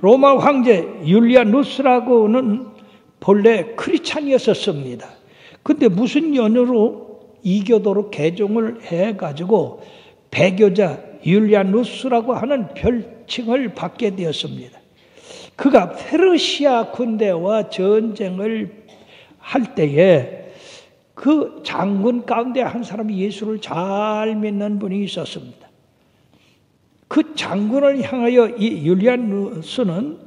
로마 황제 율리아누스라고는 본래 크리스찬이었습니다. 근데 무슨 연유로 이교도로 개종을 해가지고 배교자 율리아누스라고 하는 별칭을 받게 되었습니다. 그가 페르시아 군대와 전쟁을 할 때에 그 장군 가운데 한 사람이 예수를 잘 믿는 분이 있었습니다. 그 장군을 향하여 이 율리아누스는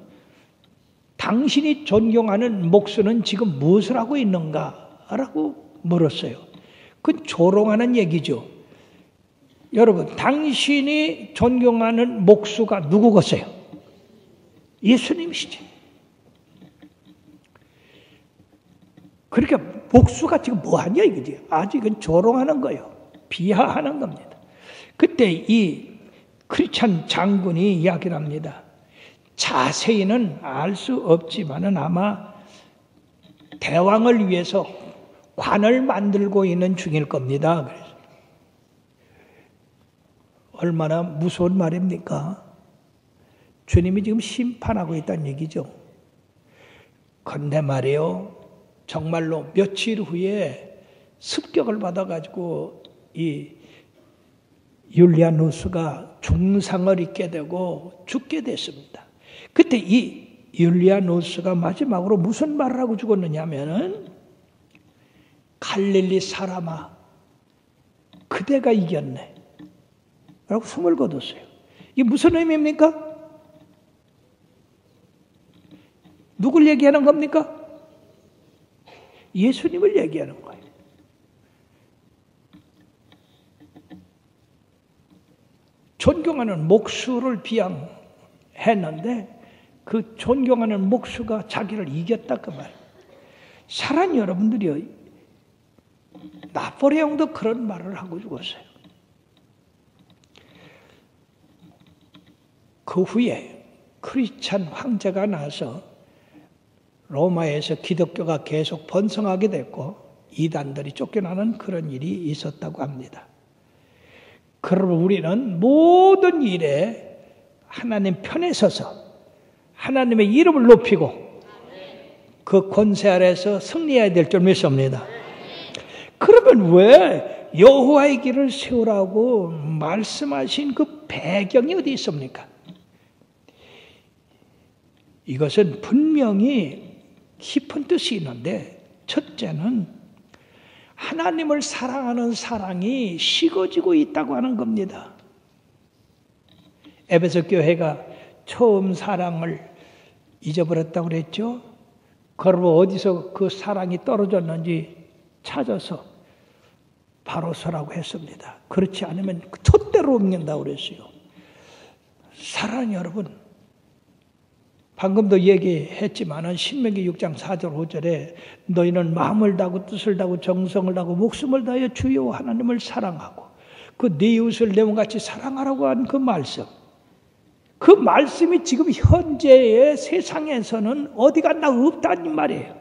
당신이 존경하는 목수는 지금 무엇을 하고 있는가? 라고 물었어요. 그건 조롱하는 얘기죠. 여러분, 당신이 존경하는 목수가 누구겠어요? 예수님이시지. 그러니까 목수가 지금 뭐하냐 이거지. 아직은 조롱하는 거예요. 비하하는 겁니다. 그때 이 크리스찬 장군이 이야기를 합니다. 자세히는 알 수 없지만은 아마 대왕을 위해서 관을 만들고 있는 중일 겁니다. 그래서 얼마나 무서운 말입니까? 주님이 지금 심판하고 있다는 얘기죠. 근데 말이에요. 정말로 며칠 후에 습격을 받아가지고 이 율리아누스가 중상을 입게 되고 죽게 됐습니다. 그때 이 율리아누스가 마지막으로 무슨 말을 하고 죽었느냐 하면은 갈릴리 사람아 그대가 이겼네 라고 숨을 거뒀어요. 이게 무슨 의미입니까? 누굴 얘기하는 겁니까? 예수님을 얘기하는 거예요. 존경하는 목수를 비양했는데 그 존경하는 목수가 자기를 이겼다 그 말. 사랑하는 여러분들이요. 나폴레옹도 그런 말을 하고 죽었어요. 그 후에 크리스찬 황제가 나서 로마에서 기독교가 계속 번성하게 됐고 이단들이 쫓겨나는 그런 일이 있었다고 합니다. 그러면 우리는 모든 일에 하나님 편에 서서 하나님의 이름을 높이고 그 권세 아래서 승리해야 될 줄 믿습니다. 그러면 왜 여호와의 길을 세우라고 말씀하신 그 배경이 어디 있습니까? 이것은 분명히 깊은 뜻이 있는데 첫째는 하나님을 사랑하는 사랑이 식어지고 있다고 하는 겁니다. 에베소 교회가 처음 사랑을 잊어버렸다고 그랬죠. 그러면 어디서 그 사랑이 떨어졌는지 찾아서 바로 서라고 했습니다. 그렇지 않으면 촛대로 옮긴다고 그랬어요. 사랑하는 여러분, 방금도 얘기했지만은 신명기 6장 4절 5절에 너희는 마음을 다하고 뜻을 다하고 정성을 다하고 목숨을 다하여 주여 하나님을 사랑하고 그 네 이웃을 내 몸같이 사랑하라고 한 그 말씀. 그 말씀이 지금 현재의 세상에서는 어디 갔나 없다는 말이에요.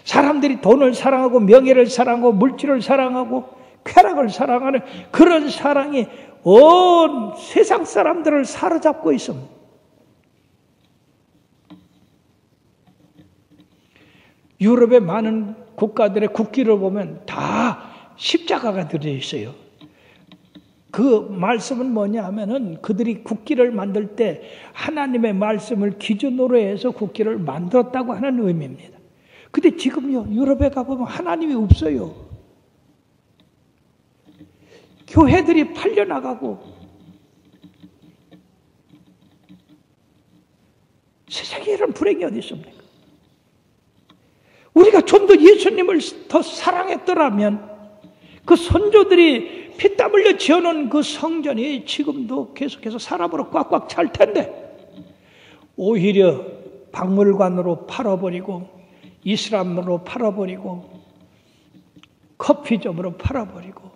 사람들이 돈을 사랑하고 명예를 사랑하고 물질을 사랑하고 쾌락을 사랑하는 그런 사랑이 온 세상 사람들을 사로잡고 있습니다. 유럽의 많은 국가들의 국기를 보면 다 십자가가 들어있어요. 그 말씀은 뭐냐 하면은 그들이 국기를 만들 때 하나님의 말씀을 기준으로 해서 국기를 만들었다고 하는 의미입니다. 근데 지금요, 유럽에 가보면 하나님이 없어요. 교회들이 팔려나가고 세상에 이런 불행이 어디 있습니까? 우리가 좀 더 예수님을 더 사랑했더라면 그 선조들이 피땀 흘려 지어놓은 그 성전이 지금도 계속해서 사람으로 꽉꽉 찰 텐데 오히려 박물관으로 팔아버리고 이슬람으로 팔아버리고 커피점으로 팔아버리고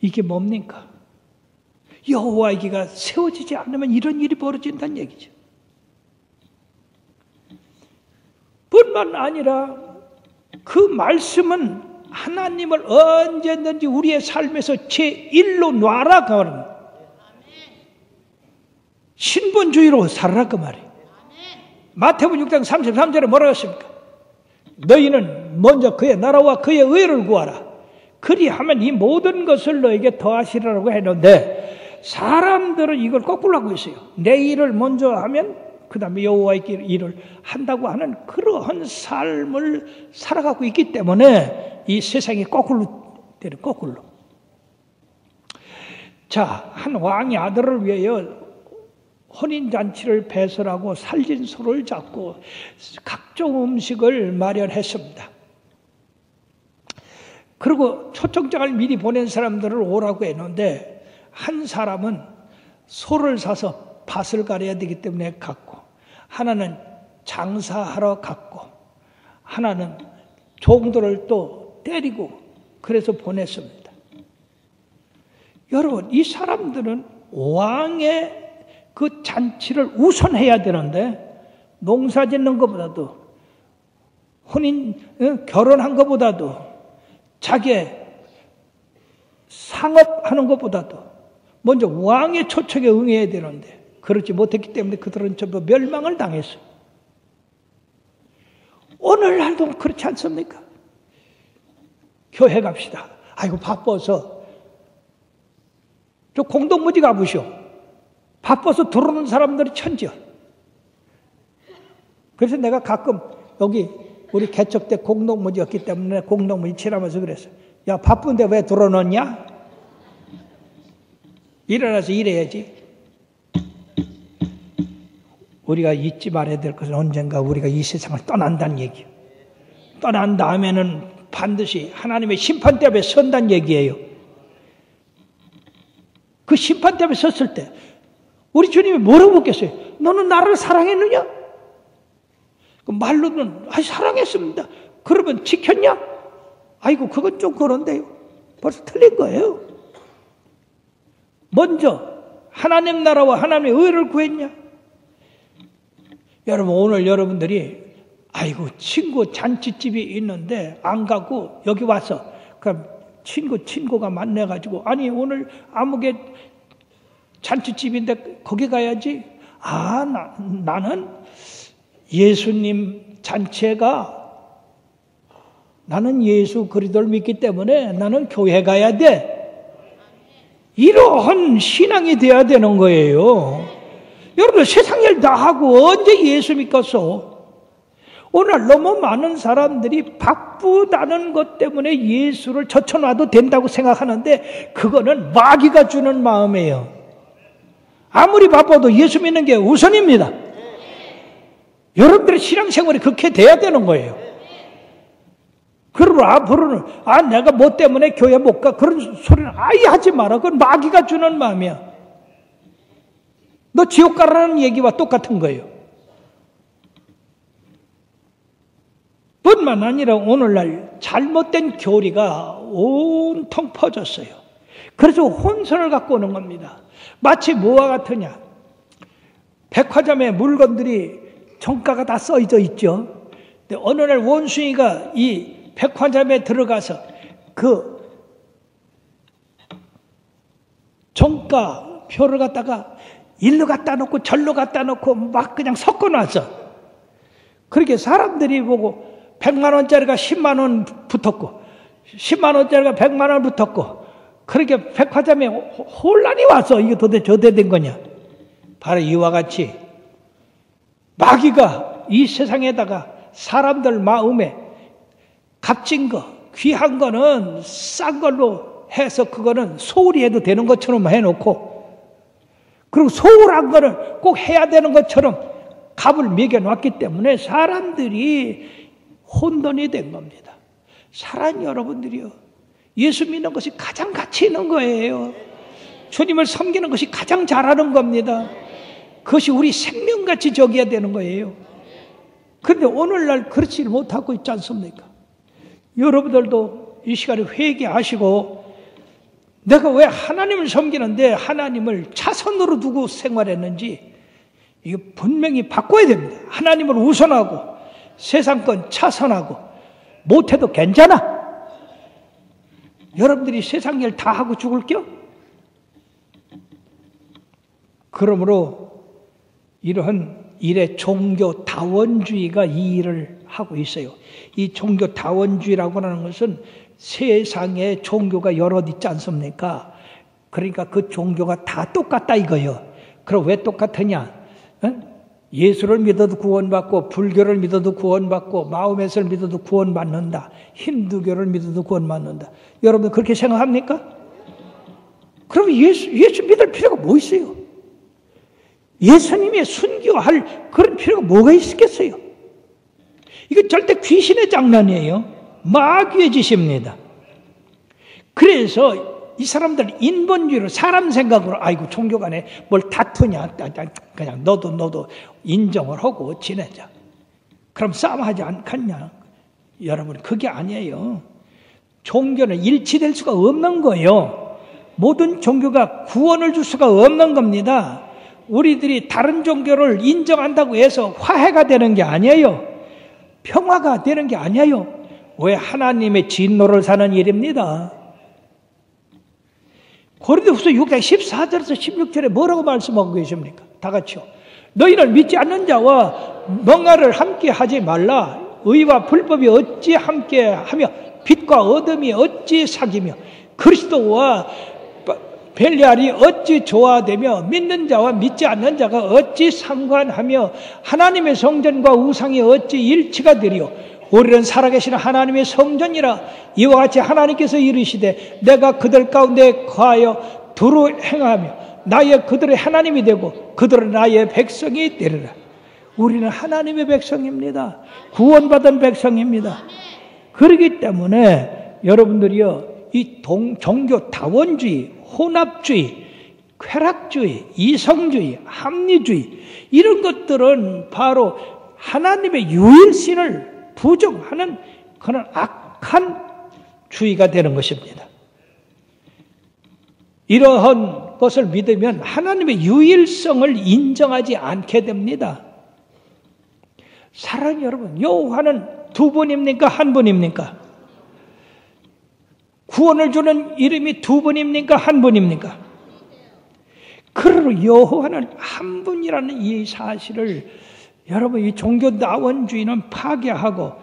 이게 뭡니까? 여호와의 기가 세워지지 않으면 이런 일이 벌어진다는 얘기죠. 뿐만 아니라 그 말씀은 하나님을 언제든지 우리의 삶에서 제1로 놔라. 신분주의로 살아라 그 말이에요. 마태복음 6장 33절에 뭐라고 했습니까? 너희는 먼저 그의 나라와 그의 의를 구하라. 그리하면 이 모든 것을 너에게 더하시라고 했는데 사람들은 이걸 거꾸로 하고 있어요. 내 일을 먼저 하면 그 다음에 여호와의 일을 한다고 하는 그러한 삶을 살아가고 있기 때문에 이 세상이 거꾸로 되는 거꾸로. 자, 한 왕의 아들을 위하여 혼인잔치를 배설하고 살진소를 잡고 각종 음식을 마련했습니다. 그리고 초청장을 미리 보낸 사람들을 오라고 했는데 한 사람은 소를 사서 밭을 가려야 되기 때문에 갔고, 하나는 장사하러 갔고, 하나는 종들을 또 때리고 그래서 보냈습니다. 여러분, 이 사람들은 왕의 그 잔치를 우선해야 되는데 농사 짓는 것보다도 결혼한 것보다도 자기 상업하는 것보다도 먼저 왕의 초청에 응해야 되는데 그렇지 못했기 때문에 그들은 전부 멸망을 당했어요. 오늘날도 그렇지 않습니까? 교회 갑시다. 아이고 바빠서 저 공동무지 가보시오. 바빠서 들어오는 사람들이 천지야. 그래서 내가 가끔 여기 우리 개척 때 공동무지였기 때문에 공동무지 칠하면서 그랬어. 야, 바쁜데 왜 들어놓냐? 일어나서 일해야지. 우리가 잊지 말아야 될 것은 언젠가 우리가 이 세상을 떠난다는 얘기예요. 떠난 다음에는 반드시 하나님의 심판대 앞에 선다는 얘기예요. 그 심판대 앞에 섰을 때 우리 주님이 뭐라고 묻겠어요? 너는 나를 사랑했느냐? 그 말로는 사랑했습니다. 그러면 지켰냐? 아이고 그건 좀 그런데요. 벌써 틀린 거예요. 먼저 하나님 나라와 하나님의 의를 구했냐? 여러분 오늘 여러분들이 아이고 친구 잔치집이 있는데 안 가고 여기 와서 그럼 친구가 만나가지고 아니 오늘 아무개 잔치집인데 거기 가야지. 나는 예수님 잔치가 나는 예수 그리스도를 믿기 때문에 나는 교회 가야 돼. 이러한 신앙이 돼야 되는 거예요. 여러분 세상 일 다 하고 언제 예수 믿겠어? 오늘 너무 많은 사람들이 바쁘다는 것 때문에 예수를 젖혀놔도 된다고 생각하는데 그거는 마귀가 주는 마음이에요. 아무리 바빠도 예수 믿는 게 우선입니다. 여러분들의 신앙생활이 그렇게 돼야 되는 거예요. 그러므로 앞으로는 내가 뭐 때문에 교회 못 가 그런 소리는 아예 하지 마라. 그건 마귀가 주는 마음이야. 너 지옥 가라는 얘기와 똑같은 거예요. 뿐만 아니라 오늘날 잘못된 교리가 온통 퍼졌어요. 그래서 혼선을 갖고 오는 겁니다. 마치 뭐와 같으냐? 백화점에 물건들이 정가가 다 써져 있죠. 근데 어느 날 원숭이가 이 백화점에 들어가서 그 정가 표를 갖다가 일로 갖다 놓고 절로 갖다 놓고 막 그냥 섞어놨어. 그렇게 사람들이 보고 100만 원짜리가 10만 원 붙었고 10만 원짜리가 100만 원 붙었고 그렇게 백화점에 혼란이 와서 이게 도대체 어떻게 된 거냐? 바로 이와 같이 마귀가 이 세상에다가 사람들 마음에 값진 거, 귀한 거는 싼 걸로 해서 그거는 소홀히 해도 되는 것처럼 해놓고 그리고 소홀한 거는 꼭 해야 되는 것처럼 값을 매겨놨기 때문에 사람들이 혼돈이 된 겁니다. 사랑하는 여러분들이요. 예수 믿는 것이 가장 가치 있는 거예요. 주님을 섬기는 것이 가장 잘하는 겁니다. 그것이 우리 생명같이 저기야 되는 거예요. 그런데 오늘날 그렇지 못하고 있지 않습니까? 여러분들도 이 시간에 회개하시고 내가 왜 하나님을 섬기는데 하나님을 차선으로 두고 생활했는지 이거 분명히 바꿔야 됩니다. 하나님을 우선하고 세상 건 차선하고 못해도 괜찮아. 여러분들이 세상 일 다 하고 죽을게요? 그러므로 이러한 일의 종교다원주의가 이 일을 하고 있어요. 이 종교다원주의라고 하는 것은 세상에 종교가 여럿 있지 않습니까? 그러니까 그 종교가 다 똑같다 이거예요. 그럼 왜 똑같으냐? 예수를 믿어도 구원받고, 불교를 믿어도 구원받고, 마호메트를 믿어도 구원받는다. 힌두교를 믿어도 구원받는다. 여러분 그렇게 생각합니까? 그럼 예수 믿을 필요가 뭐 있어요? 예수님의 순교할 그런 필요가 뭐가 있겠어요? 이거 절대 귀신의 장난이에요. 마귀의 짓입니다. 그래서 이 사람들 인본주의로, 사람 생각으로, 아이고 종교 간에 뭘 다투냐, 그냥 너도 인정을 하고 지내자. 그럼 싸움하지 않겠냐? 여러분 그게 아니에요. 종교는 일치될 수가 없는 거예요. 모든 종교가 구원을 줄 수가 없는 겁니다. 우리들이 다른 종교를 인정한다고 해서 화해가 되는 게 아니에요. 평화가 되는 게 아니에요. 왜? 하나님의 진노를 사는 일입니다. 고린도후서 6장 14절에서 16절에 뭐라고 말씀하고 계십니까? 다 같이요. 너희는 믿지 않는 자와 멍하를 함께 하지 말라. 의와 불법이 어찌 함께 하며 빛과 어둠이 어찌 사귀며 그리스도와 벨리알이 어찌 조화되며 믿는 자와 믿지 않는 자가 어찌 상관하며 하나님의 성전과 우상이 어찌 일치가 되리요. 우리는 살아계신 하나님의 성전이라. 이와 같이 하나님께서 이르시되 내가 그들 가운데 거하여 두루 행하며 나의 그들의 하나님이 되고 그들은 나의 백성이 되리라. 우리는 하나님의 백성입니다. 구원받은 백성입니다. 그렇기 때문에 여러분들이요, 이 종교다원주의, 혼합주의, 쾌락주의, 이성주의, 합리주의 이런 것들은 바로 하나님의 유일신을 부정하는 그런 악한 주의가 되는 것입니다. 이러한 것을 믿으면 하나님의 유일성을 인정하지 않게 됩니다. 사랑하는 여러분, 여호와는 두 분입니까? 한 분입니까? 구원을 주는 이름이 두 분입니까? 한 분입니까? 그러므로 여호와는 한 분이라는 이 사실을 여러분, 이 종교다원주의는 파괴하고,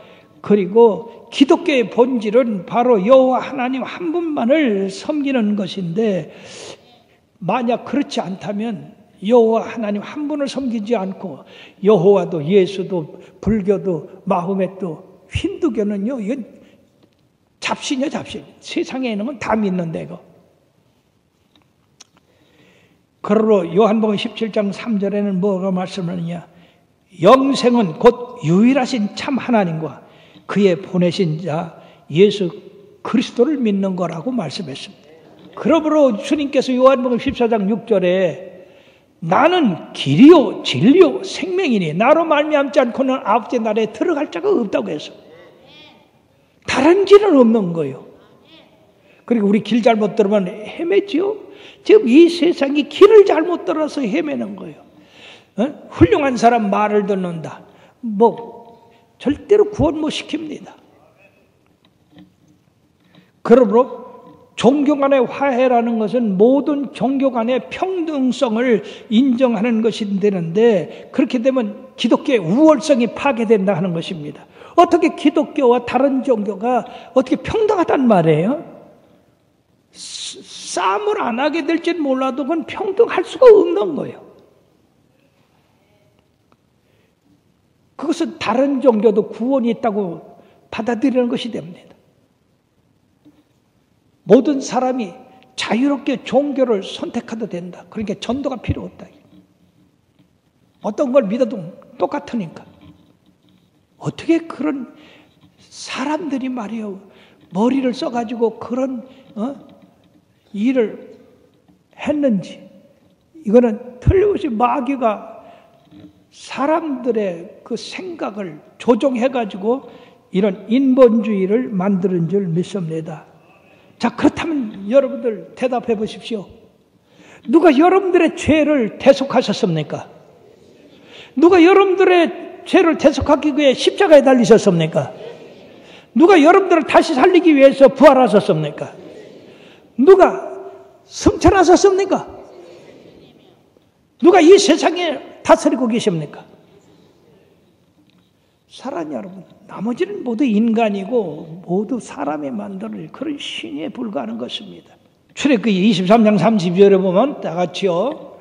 그리고 기독교의 본질은 바로 여호와 하나님 한 분만을 섬기는 것인데, 만약 그렇지 않다면 여호와 하나님 한 분을 섬기지 않고 여호와도 예수도 불교도 마호메트도 힌두교는요, 이건 잡신이야, 잡신. 세상에 있는 건 다 믿는데 이거. 그러므로 요한복음 17장 3절에는 뭐가 말씀하느냐? 영생은 곧 유일하신 참 하나님과 그의 보내신 자 예수 그리스도를 믿는 거라고 말씀했습니다. 그러므로 주님께서 요한복음 14장 6절에 나는 길이요 진리요 생명이니 나로 말미암지 않고는 아버지 나라에 들어갈 자가 없다고 해서 다른 길은 없는 거예요. 그리고 우리 길 잘못 들으면 헤매지요. 지금 이 세상이 길을 잘못 들어서 헤매는 거예요. 훌륭한 사람 말을 듣는다. 절대로 구원 못 시킵니다. 그러므로 종교 간의 화해라는 것은 모든 종교 간의 평등성을 인정하는 것이 되는데, 그렇게 되면 기독교의 우월성이 파괴된다 하는 것입니다. 어떻게 기독교와 다른 종교가 어떻게 평등하단 말이에요? 싸움을 안 하게 될지는 몰라도 그건 평등할 수가 없는 거예요. 그것은 다른 종교도 구원이 있다고 받아들이는 것이 됩니다. 모든 사람이 자유롭게 종교를 선택해도 된다. 그러니까 전도가 필요 없다. 어떤 걸 믿어도 똑같으니까. 어떻게 그런 사람들이 말이요, 머리를 써가지고 그런 일을 했는지, 이거는 틀림없이 마귀가 사람들의 그 생각을 조종해가지고 이런 인본주의를 만드는 줄 믿습니다. 자, 그렇다면 여러분들 대답해 보십시오. 누가 여러분들의 죄를 대속하셨습니까? 누가 여러분들의 죄를 대속하기 위해 십자가에 달리셨습니까? 누가 여러분들을 다시 살리기 위해서 부활하셨습니까? 누가 승천하셨습니까? 누가 이 세상에 다스리고 계십니까? 사랑하는 여러분, 나머지는 모두 인간이고 모두 사람이 만드는 그런 신에 불과한 것입니다. 출애굽기 23장 30절에 보면 다 같이요.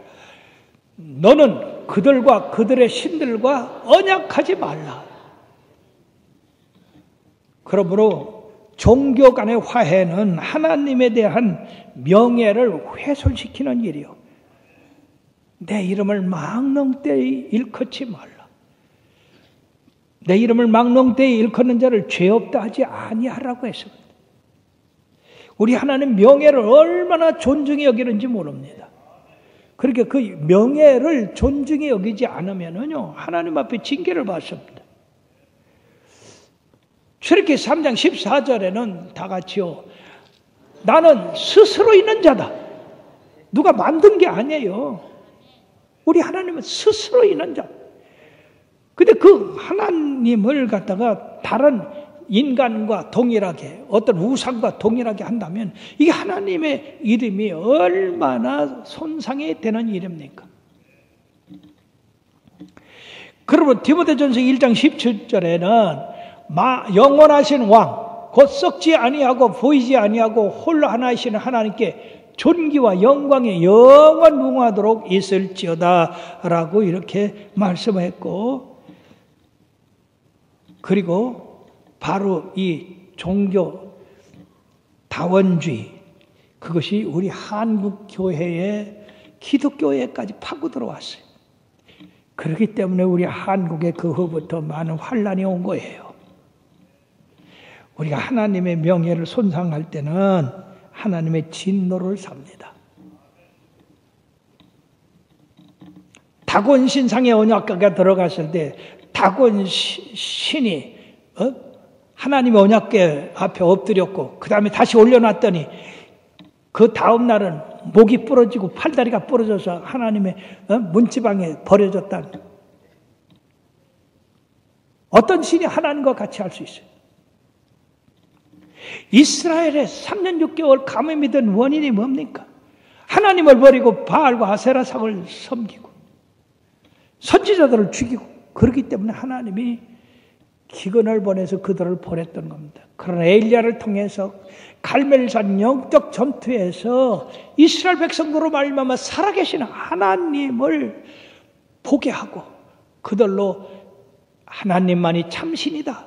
너는 그들과 그들의 신들과 언약하지 말라. 그러므로 종교 간의 화해는 하나님에 대한 명예를 훼손시키는 일이요. 내 이름을 망령되이 일컫지 말라. 내 이름을 망령되이 일컫는 자를 죄 없다 하지 아니하라고 했습니다. 우리 하나님 명예를 얼마나 존중히 여기는지 모릅니다. 그렇게 그 명예를 존중히 여기지 않으면요 하나님 앞에 징계를 받습니다. 출애굽기 3장 14절에는 다 같이요. 나는 스스로 있는 자다. 누가 만든 게 아니에요. 우리 하나님은 스스로 있는 자. 근데 그 하나님을 갖다가 다른 인간과 동일하게 어떤 우상과 동일하게 한다면 이게 하나님의 이름이 얼마나 손상이 되는 일입니까? 그러면 디모데전서 1장 17절에는 영원하신 왕, 곧 썩지 아니하고 보이지 아니하고 홀로 하나이신 하나님께 존귀와 영광이 영원 무궁하도록 있을지어다 라고 이렇게 말씀했고, 그리고 바로 이 종교 다원주의, 그것이 우리 한국 교회에 기독교회까지 파고 들어왔어요. 그렇기 때문에 우리 한국에 그 후부터 많은 환란이 온 거예요. 우리가 하나님의 명예를 손상할 때는 하나님의 진노를 삽니다. 다곤 신상의 언약궤가 들어갔을 때 다곤 신이 하나님의 언약궤 앞에 엎드렸고 그 다음에 다시 올려놨더니 그 다음 날은 목이 부러지고 팔다리가 부러져서 하나님의 문지방에 버려졌다. 어떤 신이 하나님과 같이 할 수 있어요? 이스라엘의 3년 6개월 가뭄이 된 원인이 뭡니까? 하나님을 버리고 바알과 아세라상을 섬기고 선지자들을 죽이고, 그렇기 때문에 하나님이 기근을 보내서 그들을 보냈던 겁니다. 그러나 엘리야를 통해서 갈멜산 영적 전투에서 이스라엘 백성으로 말미암아 살아계신 하나님을 보게 하고 그들로 하나님만이 참신이다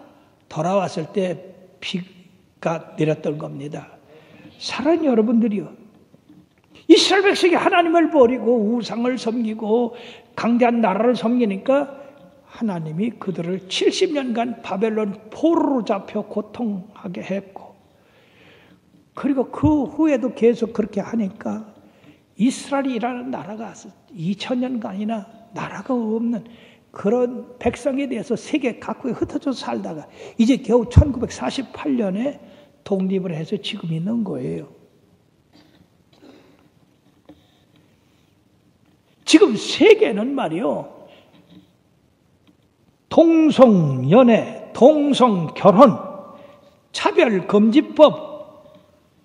돌아왔을 때 비가 내렸던 겁니다. 사랑하는 여러분들이요, 이스라엘 백성이 하나님을 버리고 우상을 섬기고 강대한 나라를 섬기니까 하나님이 그들을 70년간 바벨론 포로로 잡혀 고통하게 했고, 그리고 그 후에도 계속 그렇게 하니까 이스라엘이라는 나라가 2000년간이나 나라가 없는 그런 백성에 대해서 세계 각국에 흩어져 살다가 이제 겨우 1948년에 독립을 해서 지금 있는 거예요. 지금 세계는 말이요, 동성연애, 동성결혼, 차별금지법,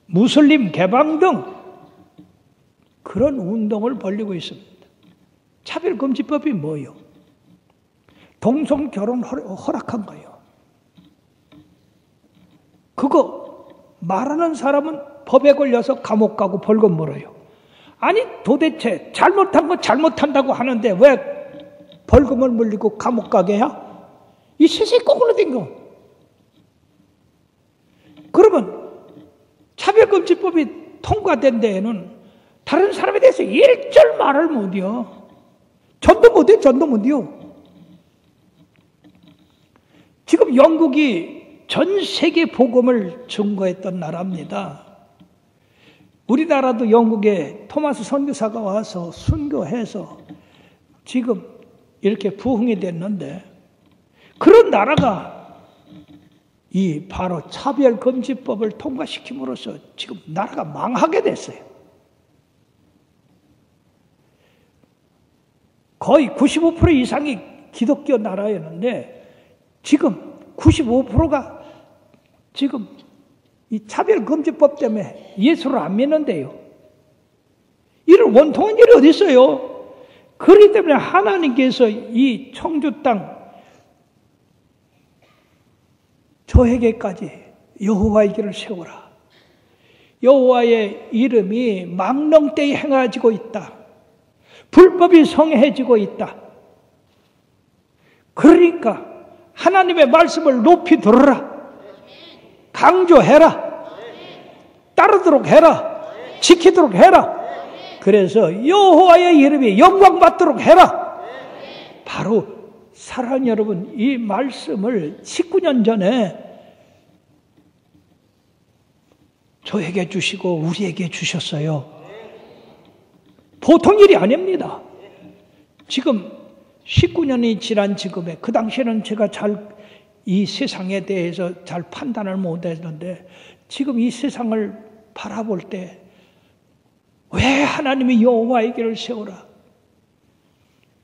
무슬림 개방 등 그런 운동을 벌이고 있습니다. 차별금지법이 뭐예요? 동성결혼 허락한 거예요. 그거 말하는 사람은 법에 걸려서 감옥 가고 벌금 물어요. 아니 도대체 잘못한 거 잘못한다고 하는데 왜 벌금을 물리고 감옥 가게 해야? 이 세상이 거꾸로 된 거. 그러면 차별금지법이 통과된 데에는 다른 사람에 대해서 일절 말을 못해요. 전도 못해요. 전도 못해요. 지금 영국이 전 세계 복음을 증거했던 나라입니다. 우리나라도 영국에 토마스 선교사가 와서 순교해서 지금 이렇게 부흥이 됐는데, 그런 나라가 이 바로 차별금지법을 통과시킴으로써 지금 나라가 망하게 됐어요. 거의 95% 이상이 기독교 나라였는데 지금 95%가 지금 이 차별금지법 때문에 예수를 안 믿는데요. 이런 원통한 일이 어디 있어요? 그렇기 때문에 하나님께서 이 청주 땅 저에게까지 여호와의 길을 세우라. 여호와의 이름이 망령되이 행해지고 있다. 불법이 성행해지고 있다. 그러니까 하나님의 말씀을 높이 들어라. 강조해라. 따르도록 해라. 지키도록 해라. 그래서 여호와의 이름이 영광받도록 해라. 바로 사랑하는 여러분, 이 말씀을 19년 전에 저에게 주시고 우리에게 주셨어요. 보통 일이 아닙니다. 지금 19년이 지난 지금에, 그 당시에는 제가 이 세상에 대해서 잘 판단을 못했는데 지금 이 세상을 바라볼 때 왜 하나님이 여호와의 길을 세우라?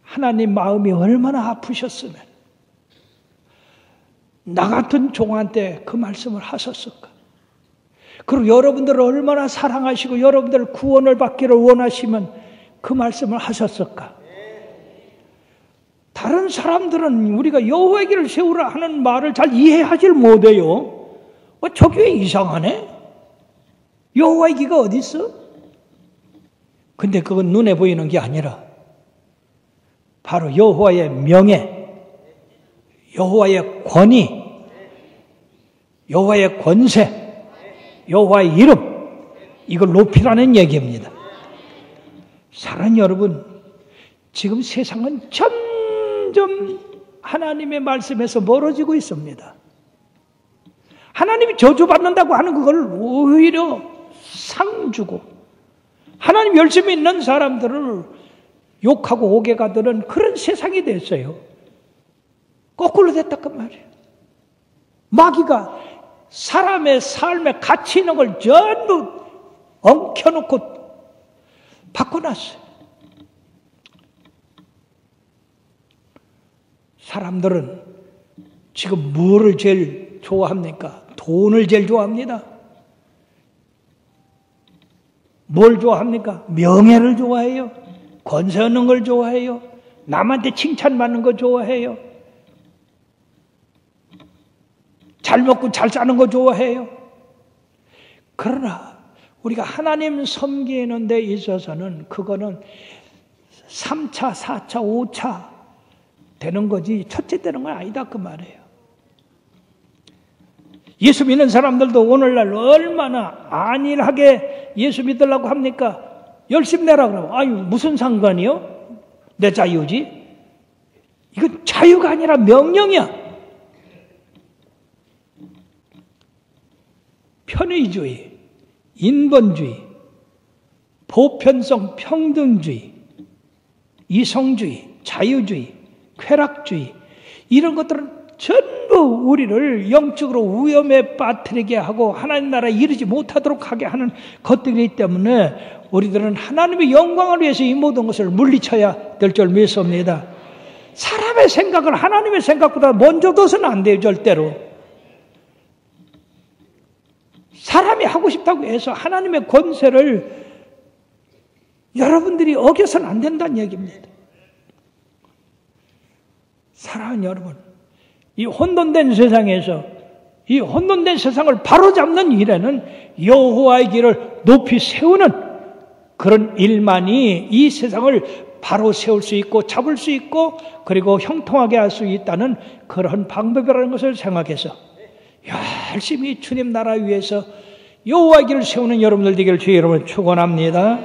하나님 마음이 얼마나 아프셨으면 나 같은 종한테 그 말씀을 하셨을까? 그리고 여러분들을 얼마나 사랑하시고 여러분들 구원을 받기를 원하시면 그 말씀을 하셨을까? 다른 사람들은 우리가 여호와의 길을 세우라 하는 말을 잘 이해하지 못해요. 저게 이상하네? 여호와의 길가 어디 있어? 근데 그건 눈에 보이는 게 아니라 바로 여호와의 명예, 여호와의 권위, 여호와의 권세, 여호와의 이름, 이걸 높이라는 얘기입니다. 사랑하는 여러분, 지금 세상은 점점 하나님의 말씀에서 멀어지고 있습니다. 하나님이 저주받는다고 하는 그걸 오히려 상 주고 하나님 열심히 있는 사람들을 욕하고 오개가들은 그런 세상이 됐어요. 거꾸로 됐다고 말이에요. 마귀가 사람의 삶에 가치 있는 걸 전부 엉켜놓고 바꿔놨어요. 사람들은 지금 뭐를 제일 좋아합니까? 돈을 제일 좋아합니다. 뭘 좋아합니까? 명예를 좋아해요. 권세 얻는 걸 좋아해요. 남한테 칭찬받는 거 좋아해요. 잘 먹고 잘 사는 거 좋아해요. 그러나 우리가 하나님 섬기는 데 있어서는 그거는 3차, 4차, 5차 되는 거지 첫째 되는 건 아니다 그 말이에요. 예수 믿는 사람들도 오늘날 얼마나 안일하게 예수 믿으려고 합니까? 열심히 내라 그러면 아유 무슨 상관이요? 내 자유지? 이건 자유가 아니라 명령이야. 편의주의, 인본주의, 보편성 평등주의, 이성주의, 자유주의, 쾌락주의 이런 것들은 전부 우리를 영적으로 위험에 빠뜨리게 하고 하나님 나라에 이르지 못하도록 하게 하는 것들이기 때문에 우리들은 하나님의 영광을 위해서 이 모든 것을 물리쳐야 될 줄 믿습니다. 사람의 생각을 하나님의 생각보다 먼저 둬서는 안 돼요. 절대로. 사람이 하고 싶다고 해서 하나님의 권세를 여러분들이 어겨서는 안 된다는 얘기입니다. 사랑하는 여러분, 이 혼돈된 세상에서 이 혼돈된 세상을 바로잡는 일에는 여호와의 길을 높이 세우는 그런 일만이 이 세상을 바로 세울 수 있고 잡을 수 있고 그리고 형통하게 할 수 있다는 그런 방법이라는 것을 생각해서 열심히 주님 나라 위해서 여호와의 길을 세우는 여러분들 되기를 주의 이름으로 축원합니다.